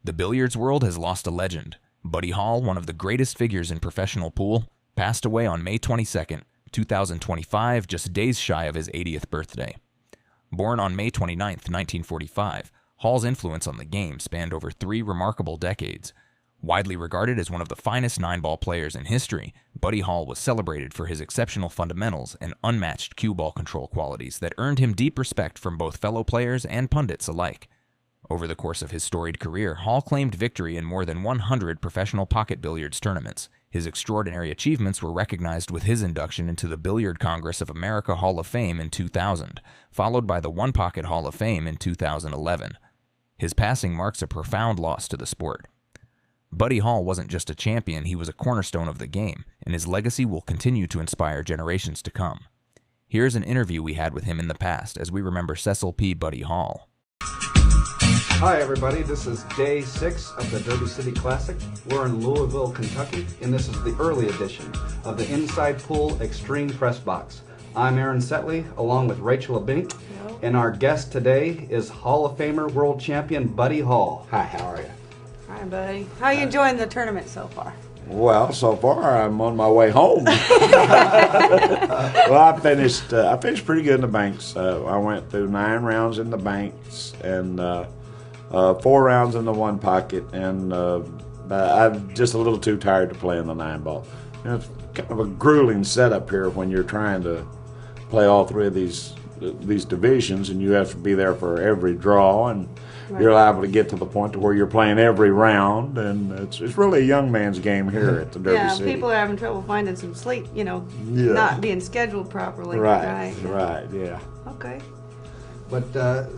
The billiards world has lost a legend. Buddy Hall, one of the greatest figures in professional pool, passed away on May 22nd, 2025, just days shy of his 80th birthday. Born on May 29, 1945, Hall's influence on the game spanned over 3 remarkable decades. Widely regarded as one of the finest nine-ball players in history, Buddy Hall was celebrated for his exceptional fundamentals and unmatched cue ball control qualities that earned him deep respect from both fellow players and pundits alike. Over the course of his storied career, Hall claimed victory in more than 100 professional pocket billiards tournaments. His extraordinary achievements were recognized with his induction into the Billiard Congress of America Hall of Fame in 2000, followed by the One Pocket Hall of Fame in 2011. His passing marks a profound loss to the sport. Buddy Hall wasn't just a champion, he was a cornerstone of the game, and his legacy will continue to inspire generations to come. Here's an interview we had with him in the past as we remember Cecil P. Buddy Hall. Hi everybody, this is day 6 of the Derby City Classic. We're in Louisville, Kentucky, and this is the early edition of the Inside Pool Extreme Press Box. I'm Aaron Setley, along with Rachel Abink, and our guest today is Hall of Famer World Champion Buddy Hall. Hi, how are you? Hi, buddy. How are you enjoying the tournament so far? Well, so far I'm on my way home. Well, I finished pretty good in the banks. I went through 9 rounds in the banks and 4 rounds in the one pocket, and I'm just a little too tired to play in the 9-ball. You know, it's kind of a grueling setup here when you're trying to play all 3 of these divisions, and you have to be there for every draw, and right. You're liable to get to the point to where you're playing every round, and it's really a young man's game here at the Derby City. Yeah, people are having trouble finding some sleep, you know, not being scheduled properly. Right, yeah. Okay. But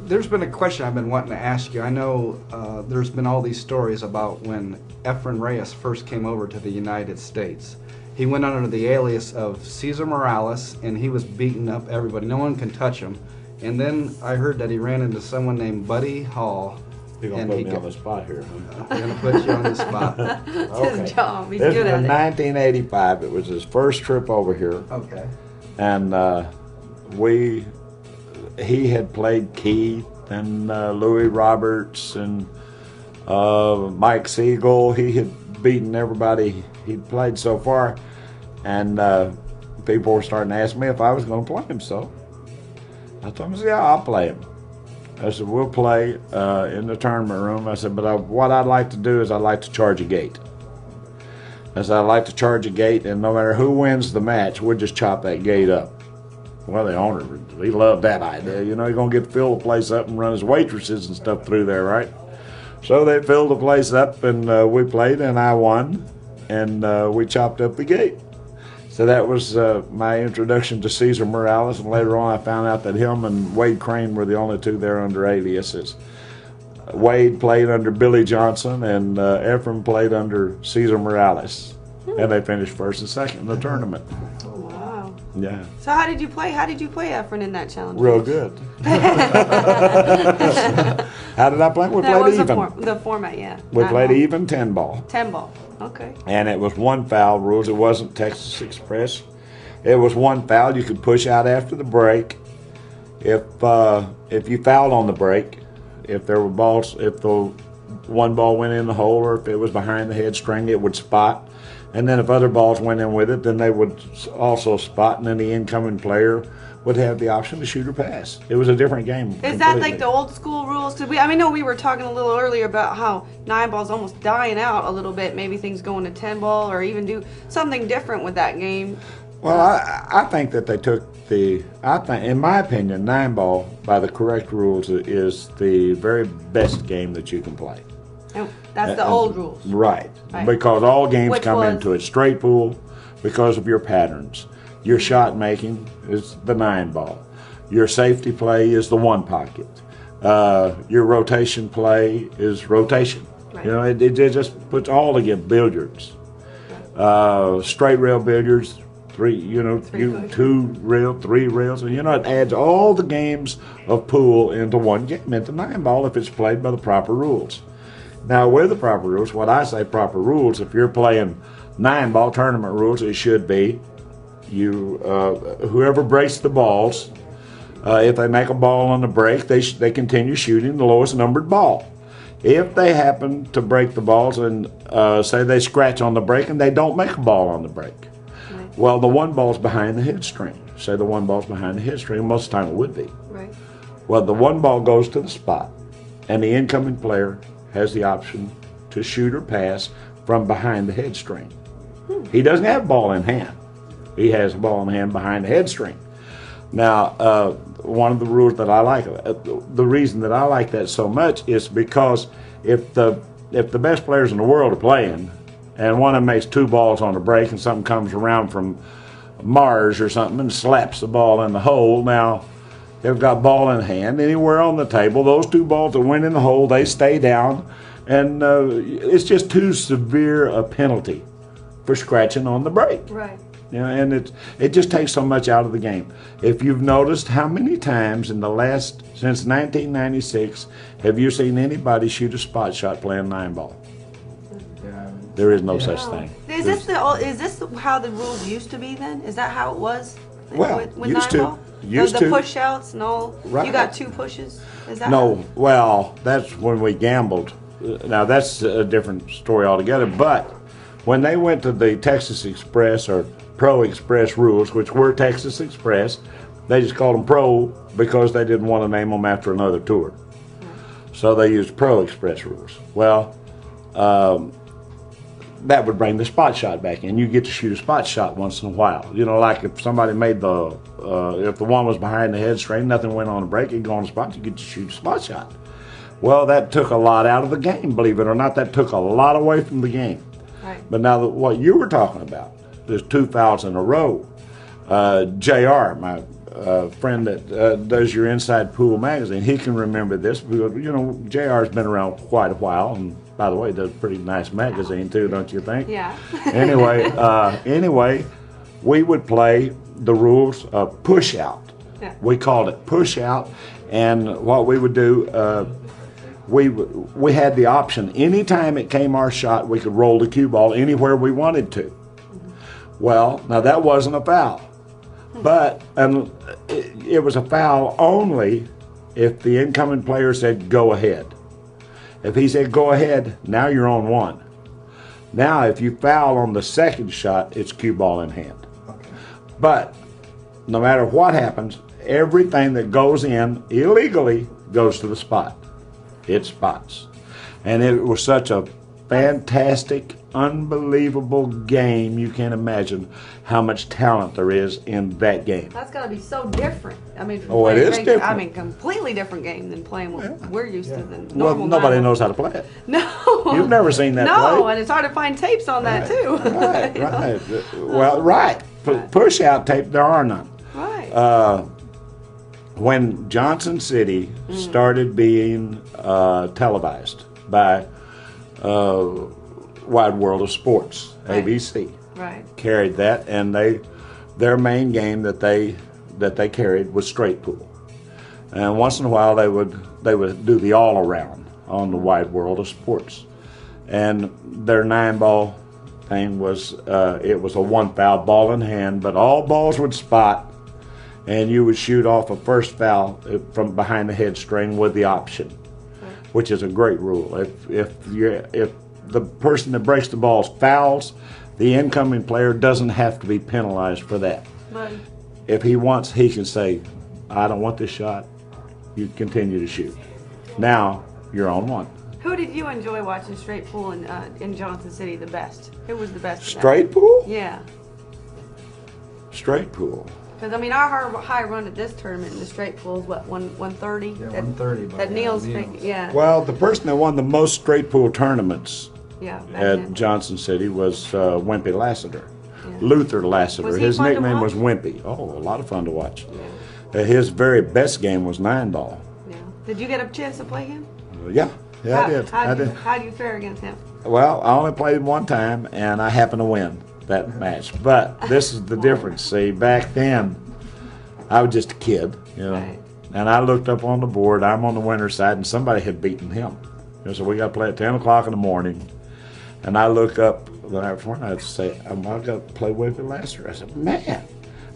there's been a question I've been wanting to ask you. I know there's been all these stories about when Efren Reyes first came over to the United States. He went under the alias of Cesar Morales, and he was beating up everybody. No one can touch him. And then I heard that he ran into someone named Buddy Hall. You're going to put me on the spot here, huh? I'm going to put you on the spot. It's Okay. his job. He's This good was at in it. 1985. It was his first trip over here. Okay. And he had played Keith and Louis Roberts and Mike Siegel. He had beaten everybody he'd played so far, and people were starting to ask me if I was going to play him. So I told them, yeah, I'll play him. I said, we'll play in the tournament room. I said, but what I'd like to do is I'd like to charge a gate. I said, I'd like to charge a gate, and no matter who wins the match, we'll just chop that gate up. Well, the owner, he loved that idea. You know, you're going to get to fill the place up and run his waitresses and stuff through there, right? So they filled the place up, and we played, and I won, and we chopped up the gate. So that was my introduction to Cesar Morales, and later on I found out that him and Wade Crane were the only 2 there under aliases. Wade played under Billy Johnson, and Efren played under Cesar Morales, and they finished 1st and 2nd in the tournament. Wow. Yeah. So how did you play? How did you play Efren in that challenge? Real good. How did I play? We That played was even. the format, yeah. We played 9-ball. even 10-ball. 10-ball. Okay. And it was 1 foul rules. It wasn't Texas Express. It was 1 foul. You could push out after the break. If you fouled on the break, if there were balls, if the 1 ball went in the hole, or if it was behind the head string, it would spot. And then if other balls went in with it, then they would also spot, and then the incoming player would have the option to shoot or pass. It was a different game. Is that like the old school rules? Because I know we were talking a little earlier about how 9-ball's almost dying out a little bit. Maybe things going to 10-ball, or even do something different with that game. Well, I think that they took in my opinion, 9-ball, by the correct rules, is the very best game that you can play. Oh, that's the old rules. Right. Right. Because all games Which come was? into it straight pool because of your patterns. Your shot making is the 9-ball. Your safety play is the 1 pocket. Your rotation play is rotation. Right. You know, it just puts all together. Billiards, straight rail billiards, 2 rail, 3 rails, and it adds all the games of pool into one game, into 9-ball, if it's played by the proper rules. Now, with the proper rules, what I say proper rules, if you're playing 9-ball tournament rules, it should be whoever breaks the balls, if they make a ball on the break, they continue shooting the lowest numbered ball. If they happen to break the balls and say they scratch on the break and they don't make a ball on the break, Right. well, the one ball's behind the head string. Say the one ball's behind the head string, most of the time it would be. Right. Well, the one ball goes to the spot, and the incoming player has the option to shoot or pass from behind the head string. He doesn't have a ball in hand. He has a ball in hand behind the head string. Now, one of the rules that I like, the reason that I like that so much is because if the best players in the world are playing, and one of them makes two balls on the break, and something comes around from Mars or something and slaps the ball in the hole, now they've got ball in hand anywhere on the table. Those two balls that went in the hole, they stay down, and it's just too severe a penalty for scratching on the break. Right. You know, and it just takes so much out of the game. If you've noticed, how many times since 1996 have you seen anybody shoot a spot shot playing nineball? Yeah. There is no such thing. Is this how the rules used to be then? Is that how it was? Well, with used to. nineball? Used the to. push outs and all. Right. You got two pushes. Is that No, well, that's when we gambled. Now that's a different story altogether. But when they went to the Texas Express or Pro Express rules, which were Texas Express, they just called them Pro because they didn't want to name them after another tour. So they used Pro Express rules. Well, that would bring the spot shot back in. You get to shoot a spot shot once in a while. You know, like if somebody made if the one was behind the head string, nothing went on the break, you'd go on the spot, you get to shoot a spot shot. Well, that took a lot out of the game, believe it or not. That took a lot away from the game. Right. But now what you were talking about, there's two fouls in a row. JR, my friend that does your Inside Pool magazine, he can remember this because, you know, JR's been around quite a while, and by the way, does a pretty nice magazine too, don't you think? Yeah. Anyway, we would play the rules of push out. Yeah. We called it push out, and what we would do, we had the option. Anytime it came our shot, we could roll the cue ball anywhere we wanted to. Well, now that wasn't a foul, but it was a foul only if the incoming player said go ahead. If he said go ahead, now you're on one. Now if you foul on the second shot, it's cue ball in hand. Okay. But no matter what happens, everything that goes in illegally goes to the spot. It spots. And it was such a fantastic, unbelievable game. You can't imagine how much talent there is in that game. That's got to be so different. I mean, from Oh, it playing is different. I mean, completely different game than playing what we're used to. Than Well, normal nobody nineball. knows how to play it. No. You've never seen that No, play. and it's hard to find tapes on that too. Right, right. Well, right. Push out tape, there are none. Right. When Johnson City started being televised by Wide World of Sports, Right. ABC, Right. carried that, and their main game that they carried was straight pool. And once in a while they would do the all around on the Wide World of Sports. And their 9-ball thing was it was a one foul ball in hand, but all balls would spot, and you would shoot off a first foul from behind the head string with the option, which is a great rule. If the person that breaks the balls fouls, the incoming player doesn't have to be penalized for that. Right. If he wants, he can say, I don't want this shot. You continue to shoot. Now you're on one. Who did you enjoy watching straight pool in Johnson City the best? Who was the best? in that? Straight pool? Yeah. Straight pool. Because I mean, our high run at this tournament in the straight pool is what 130. Yeah, 130. That Neil's thing. Yeah. Well, the person that won the most straight pool tournaments Yeah. back at then. Johnson City was Wimpy Lassiter. Yeah. Luther Lassiter. Was he His fun to nickname was watch? Wimpy. Oh, a lot of fun to watch. Yeah. His very best game was 9-ball. Yeah. Did you get a chance to play him? Yeah, I did. How do you fare against him? Well, I only played him one time, and I happened to win that match. But this is the difference. See, back then, I was just a kid, you know, Right. and I looked up on the board. I'm on the winner's side, and somebody had beaten him. So we got to play at 10 o'clock in the morning. And I look up the night before, and I'd say, I've got to play Wimpy Lassiter. I said, man,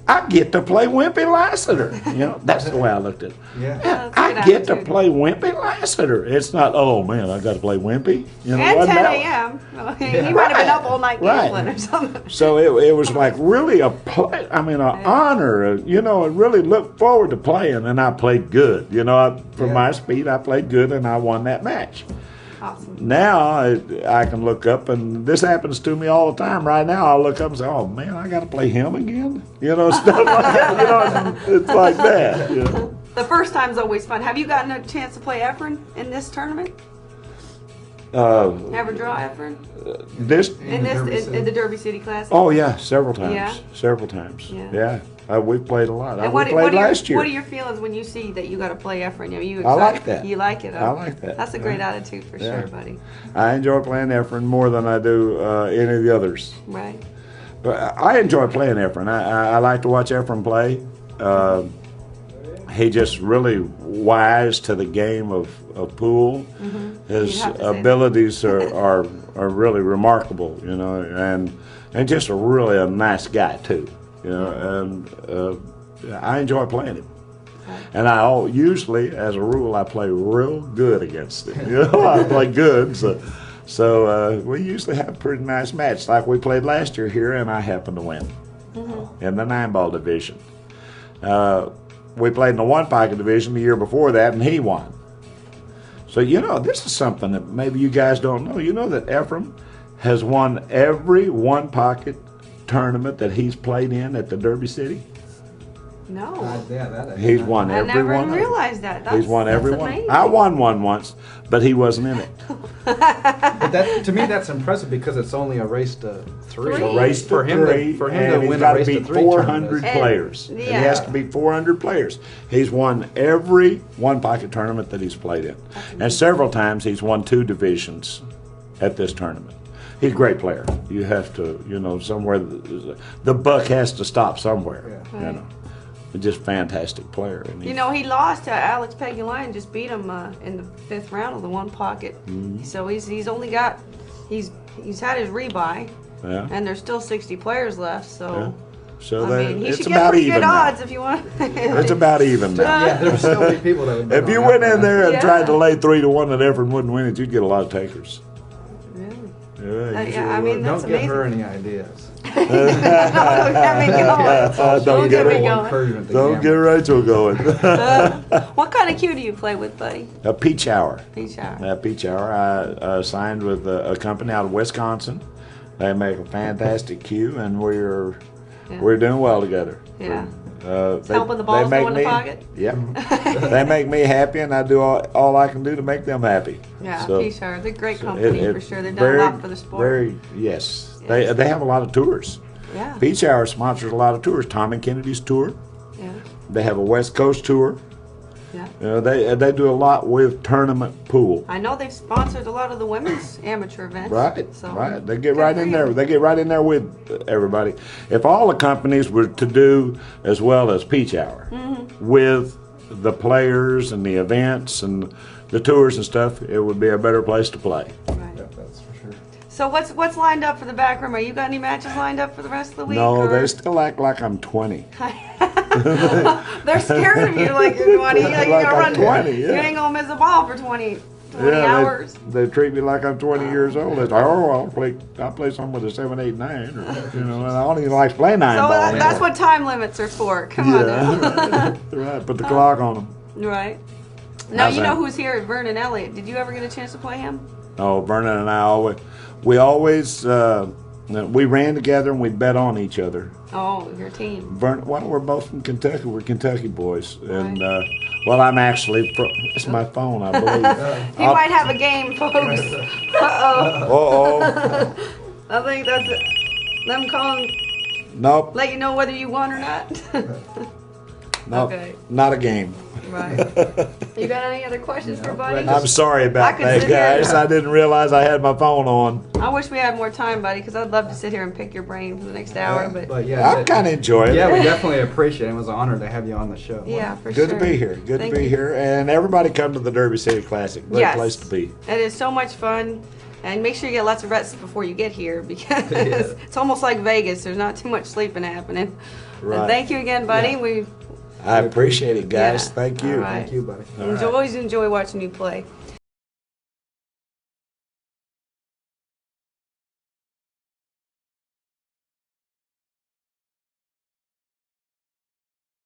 I get to play Wimpy Lassiter. You know, that's the way I looked at it. Yeah. That's a I good get to attitude. play Wimpy Lassiter. It's not, oh man, I got to play Wimpy. You know, And wasn't 10 that- a.m. He might have been up all night Right. gambling or something. So it was like really a play. I mean, an honor. You know, I really looked forward to playing, and I played good. You know, for Yeah. my speed, I played good, and I won that match. Awesome. Now I can look up, and this happens to me all the time. Right now, I look up and say, "Oh man, I got to play him again." You know, stuff like that. You know, it's like that. You know? The first time's always fun. Have you gotten a chance to play Efren in this tournament? Ever draw Efren? This. In the Derby City Classic? Oh yeah, several times. Yeah? Several times. Yeah. We've played a lot. And We played last year. What are your feelings when you see that you got to play Efren? I mean, you I like excited? that. You like it? I like that. That's a great attitude for Yeah. sure, buddy. I enjoy playing Efren more than I do any of the others. Right. But I enjoy playing Efren. I like to watch Efren play. He just really wise to the game of pool. His You'd have to say that. abilities are really remarkable, you know, and just really a nice guy too, you know. And I enjoy playing him. And usually, as a rule, I play real good against him. You know, I play good, so we usually have a pretty nice match. Like we played last year here, and I happened to win in the 9-ball division. We played in the 1-pocket division the year before that, and he won. So, you know, this is something that maybe you guys don't know. You know that Efren has won every 1-pocket tournament that he's played in at the Derby City? No. He's won I every never one. even of them. realized that. He's won that's every one. amazing. I won one once, but he wasn't in it. But to me, that's impressive because it's only a race to three. Three. A race to For him to- three, for him and to he's win a got to race to beat three 400 tournament. players. And- He has to beat 400 players. He's won every 1-pocket tournament that he's played in, and several times he's won 2 divisions at this tournament. He's a great player. You have to, you know, somewhere the buck has to stop somewhere. Yeah. You know, just fantastic player. And You know, he lost to Alex Peguline, just beat him in the 5th round of the 1-pocket. So he's only got he's had his rebuy, yeah. and there's still 60 players left. So So I mean, he it's should get about pretty even good now. odds if you want. It's about even now. Yeah, there's so many people that would bet If you on went that in there and Yeah. tried to lay 3-1 that Efren wouldn't win it, you'd get a lot of takers. Really? Yeah, you Yeah, sure I mean, would. that's Don't give amazing. her any ideas. Don't get me going. Don't get me her- going. Encouragement to Don't gamble. get Rachel going. What kind of cue do you play with, buddy? A peach hour. Peach hour. A peach hour. I signed with a company out of Wisconsin. They make a fantastic cue, and we're doing well together. Yeah. They, helping the balls they make go in the me, pocket? Yep. They make me happy, and I do all I can do to make them happy. Yeah, So- Peach Hour. They're a great so company it- for sure. They've done very, a lot for the sport. Yes. Yeah. They have a lot of tours. Yeah. Peach Hour sponsors a lot of tours. Tom and Kennedy's tour. Yeah. They have a West Coast tour. Yeah. They do a lot with tournament pool. I know they've sponsored a lot of the women's amateur events. Right, So, right. They get good right for in you. there. They get right in there with everybody. If all the companies were to do as well as Peach Hour Mm-hmm. with the players and the events and the tours and stuff, it would be a better place to play. Right. Yep, that's for sure. So what's lined up for the back room? Are you got any matches lined up for the rest of the week? No, or- they still act like I'm 20. They're scared of you like you're 20. Like Like you're gonna I'm run 20, You yeah. ain't gonna miss a ball for 20 hours. They treat me like I'm 20 years old. It's like, oh, I'll play something with a 7, 8, 9, or, you know. And I don't even like to play 9 So ball. that's anymore. what time limits are for. Come on now. Yeah, right. Put the clock on them. Right. Now How's you know that? who's here, Vernon Elliott. Did you ever get a chance to play him? Oh, Vernon and I always we ran together and we bet on each other. Oh, your team. Well, we're both from Kentucky. We're Kentucky boys, and well, I'm actually from. It's my phone, I believe. He might have a game, folks. Uh-oh. Oh, I think that's it. Them calling, nope, let you know whether you won or not. nope, Okay. not a game. Right. You got any other questions for Buddy? I'm sorry about I could that, sit here- guys. I didn't realize I had my phone on. I wish we had more time, Buddy, because I'd love to sit here and pick your brain for the next hour. But yeah, I kind of enjoy it. Yeah, we definitely appreciate it. It was an honor to have you on the show. yeah, for Good sure. to be here. Good Thank to be you. here. And everybody come to the Derby City Classic. Great Yes. place to be. It is so much fun. And make sure you get lots of rest before you get here because it's almost like Vegas. There's not too much sleeping happening. Right. And thank you again, buddy. Yeah. We I appreciate it, guys. Yeah. Thank you. All right. Thank you, buddy. always enjoy watching you play.